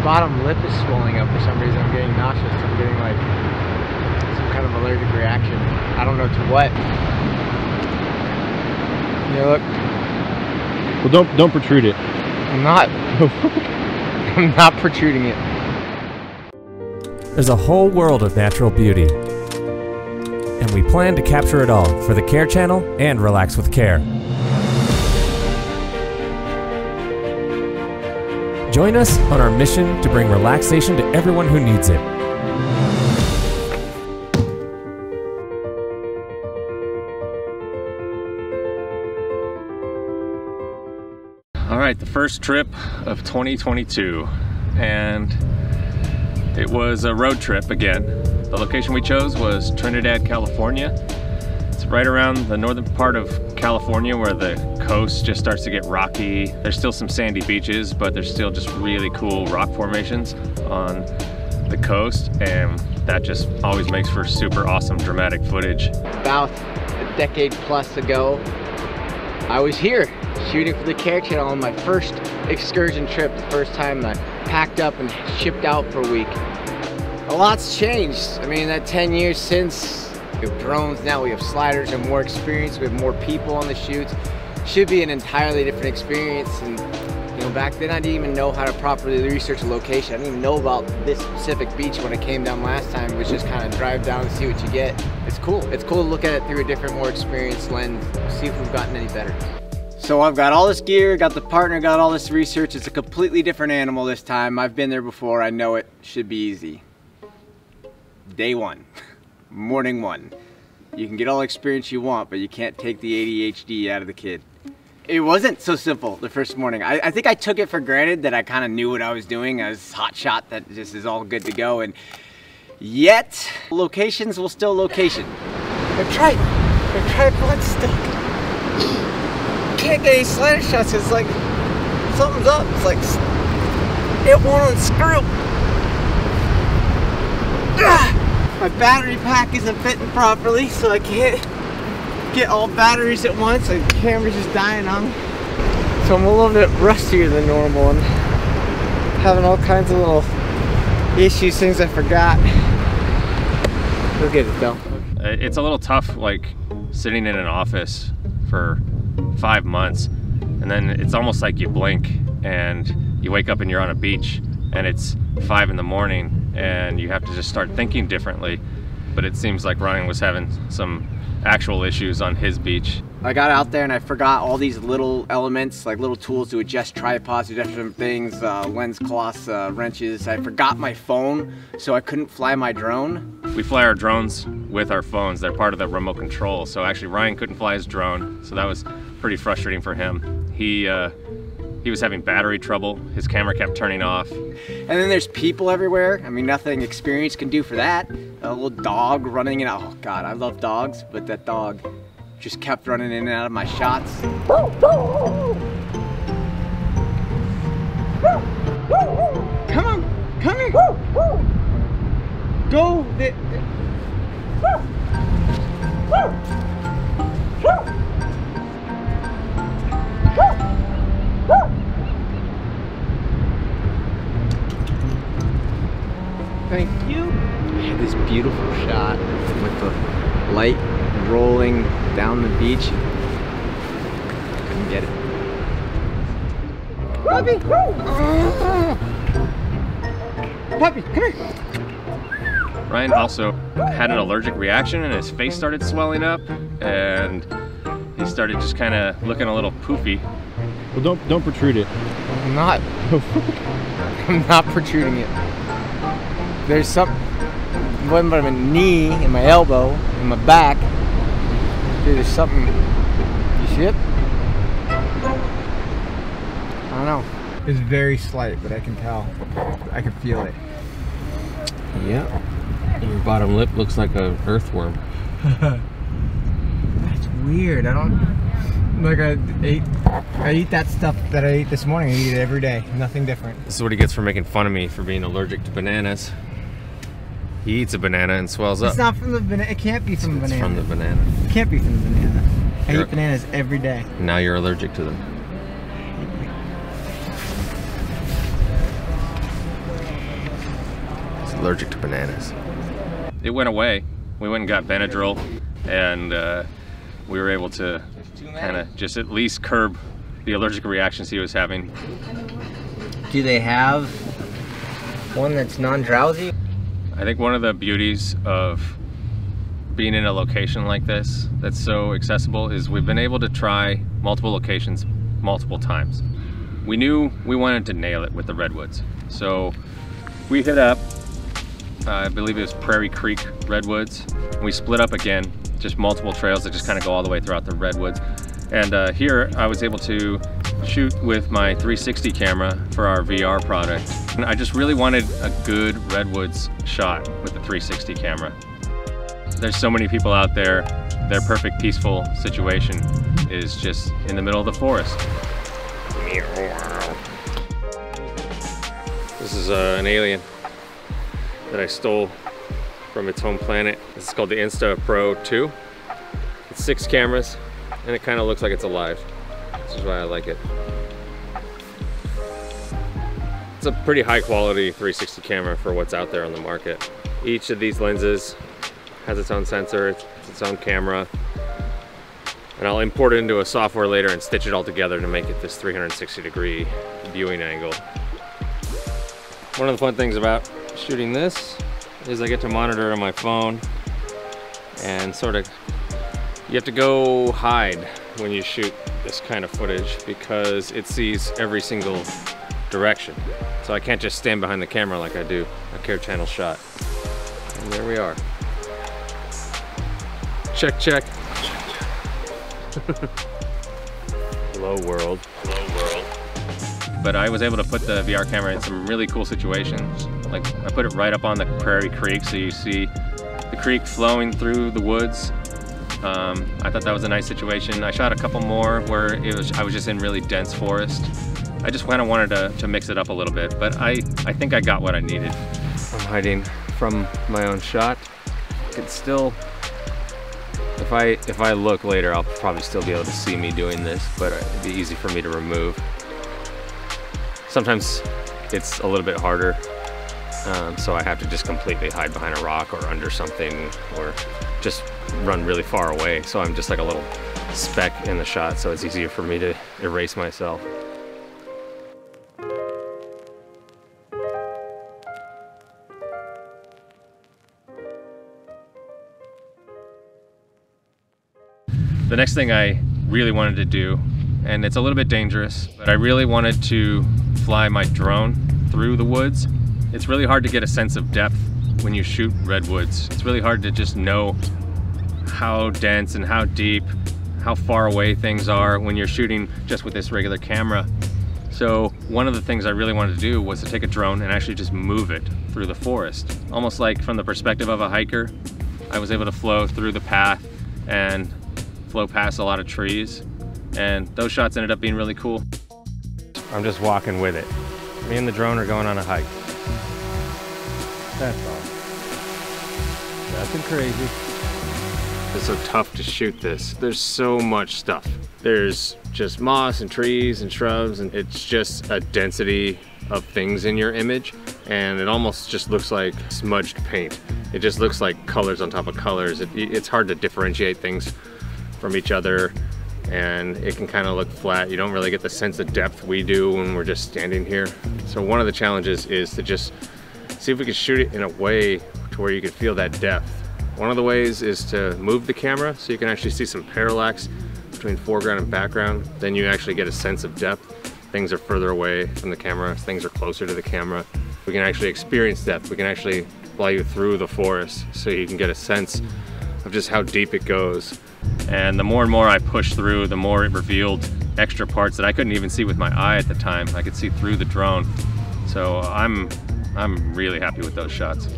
bottom lip is swelling up for some reason. I'm getting nauseous. I'm getting like some kind of allergic reaction. I don't know to what. Yeah, look. Well, don't protrude it. I'm not. I'm not protruding it. There's a whole world of natural beauty, and we plan to capture it all for the C.A.R.E. channel and Relax with C.A.R.E. Join us on our mission to bring relaxation to everyone who needs it. All right, the first trip of 2022, and it was a road trip again. The location we chose was Trinidad, California. It's right around the northern part of California where the coast just starts to get rocky. There's still some sandy beaches, but there's still just really cool rock formations on the coast, and that just always makes for super awesome dramatic footage. About a decade plus ago, I was here shooting for the C.A.R.E. channel on my first excursion trip, the first time I packed up and shipped out for a week. A lot's changed. I mean, that 10 years since, we have drones now, we have sliders and more experience, we have more people on the shoots. Should be an entirely different experience. And you know, back then I didn't even know how to properly research a location. I didn't even know about this specific beach when I came down last time. It was just kind of drive down and see what you get. It's cool. It's cool to look at it through a different, more experienced lens, see if we've gotten any better. So I've got all this gear, got the partner, got all this research. It's a completely different animal this time. I've been there before, I know it. Should be easy. Day one, morning one. You can get all the experience you want, but you can't take the ADHD out of the kid. It wasn't so simple the first morning. I think I took it for granted that I kind of knew what I was doing. I was hot shot that just is all good to go, and yet locations will still location. My tripod's stuck. Can't get any slider shots. It's like something's up. It's like it won't unscrew. My battery pack isn't fitting properly, so I can't get all batteries at once. The camera's just dying on me. So I'm a little bit rustier than normal and having all kinds of little issues, things I forgot. We'll get it though. It's a little tough, like sitting in an office for 5 months, and then it's almost like you blink and you wake up and you're on a beach and it's 5 in the morning and you have to just start thinking differently. But it seems like Ryan was having some actual issues on his beach. I got out there and I forgot all these little elements, like little tools to adjust tripods, to different things, lens cloths, wrenches. I forgot my phone, so I couldn't fly my drone. We fly our drones with our phones. They're part of the remote control. So actually Ryan couldn't fly his drone, so that was pretty frustrating for him. He was having battery trouble. His camera kept turning off. And then there's people everywhere. I mean, nothing experience can do for that. A little dog running in. Oh God, I love dogs, but that dog just kept running in and out of my shots. Come on, come here. Go. Thank you. I had this beautiful shot with the light rolling down the beach. Couldn't get it. Puppy! Puppy, come here! Ryan also had an allergic reaction and his face started swelling up and he started just kind of looking a little poofy. Well, don't protrude it. I'm not. I'm not protruding it. There's something, one by my knee and my elbow and my back. Dude, there's something. You see it? I don't know. It's very slight, but I can tell. I can feel it. Yeah. Your bottom lip looks like an earthworm. That's weird. I don't. Like I eat that stuff that I ate this morning. I eat it every day. Nothing different. This is what he gets for making fun of me for being allergic to bananas. He eats a banana and swells up. It's not from the banana. It can't be from the banana. It's from the banana. It can't be from the banana. I eat bananas every day. Now you're allergic to them. allergic to bananas. It went away. We went and got Benadryl, and we were able to kind of just at least curb the allergic reactions he was having. Do they have one that's non-drowsy? I think one of the beauties of being in a location like this that's so accessible is we've been able to try multiple locations multiple times. We knew we wanted to nail it with the redwoods, so we hit up, I believe it was Prairie Creek Redwoods. We split up again, just multiple trails that just kind of go all the way throughout the redwoods. And here I was able to shoot with my 360 camera for our VR product. And I just really wanted a good redwoods shot with the 360 camera. There's so many people out there, their perfect peaceful situation is just in the middle of the forest. This is an alien that I stole from its home planet. This is called the Insta Pro 2. It's 6 cameras and it kind of looks like it's alive. This is why I like it. It's a pretty high quality 360 camera for what's out there on the market. Each of these lenses has its own sensor, its own camera, and I'll import it into a software later and stitch it all together to make it this 360-degree viewing angle. One of the fun things about shooting this is I get to monitor it on my phone, and sort of you have to go hide when you shoot this kind of footage because it sees every single direction. So I can't just stand behind the camera like I do a C.A.R.E channel shot. And there we are. Check, check. Hello world. Hello world. But I was able to put the VR camera in some really cool situations. Like I put it right up on the Prairie Creek, so you see the creek flowing through the woods. I thought that was a nice situation. I shot a couple more where I was just in really dense forest. I just kind of wanted to mix it up a little bit, but I think I got what I needed. I'm hiding from my own shot. It's still, if I look later, I'll probably still be able to see me doing this, but it'd be easy for me to remove. Sometimes it's a little bit harder, so I have to just completely hide behind a rock or under something, or just run really far away. So I'm just like a little speck in the shot, so it's easier for me to erase myself. The next thing I really wanted to do, and it's a little bit dangerous, but I really wanted to fly my drone through the woods. It's really hard to get a sense of depth when you shoot redwoods. It's really hard to just know how dense and how deep, how far away things are when you're shooting just with this regular camera. So one of the things I really wanted to do was to take a drone and actually just move it through the forest. Almost like from the perspective of a hiker, I was able to flow through the path and flow past a lot of trees, and those shots ended up being really cool. I'm just walking with it. Me and the drone are going on a hike. That's all. Nothing crazy. It's so tough to shoot this. There's so much stuff. There's just moss and trees and shrubs, and it's just a density of things in your image, and it almost just looks like smudged paint. It just looks like colors on top of colors. It's hard to differentiate things from each other, and it can kind of look flat. You don't really get the sense of depth we do when we're just standing here. So one of the challenges is to just see if we can shoot it in a way to where you can feel that depth. One of the ways is to move the camera so you can actually see some parallax between foreground and background. Then you actually get a sense of depth. Things are further away from the camera, things are closer to the camera. We can actually experience depth. We can actually fly you through the forest so you can get a sense of just how deep it goes. And the more and more I pushed through, the more it revealed extra parts that I couldn't even see with my eye at the time. I could see through the drone. So I'm really happy with those shots.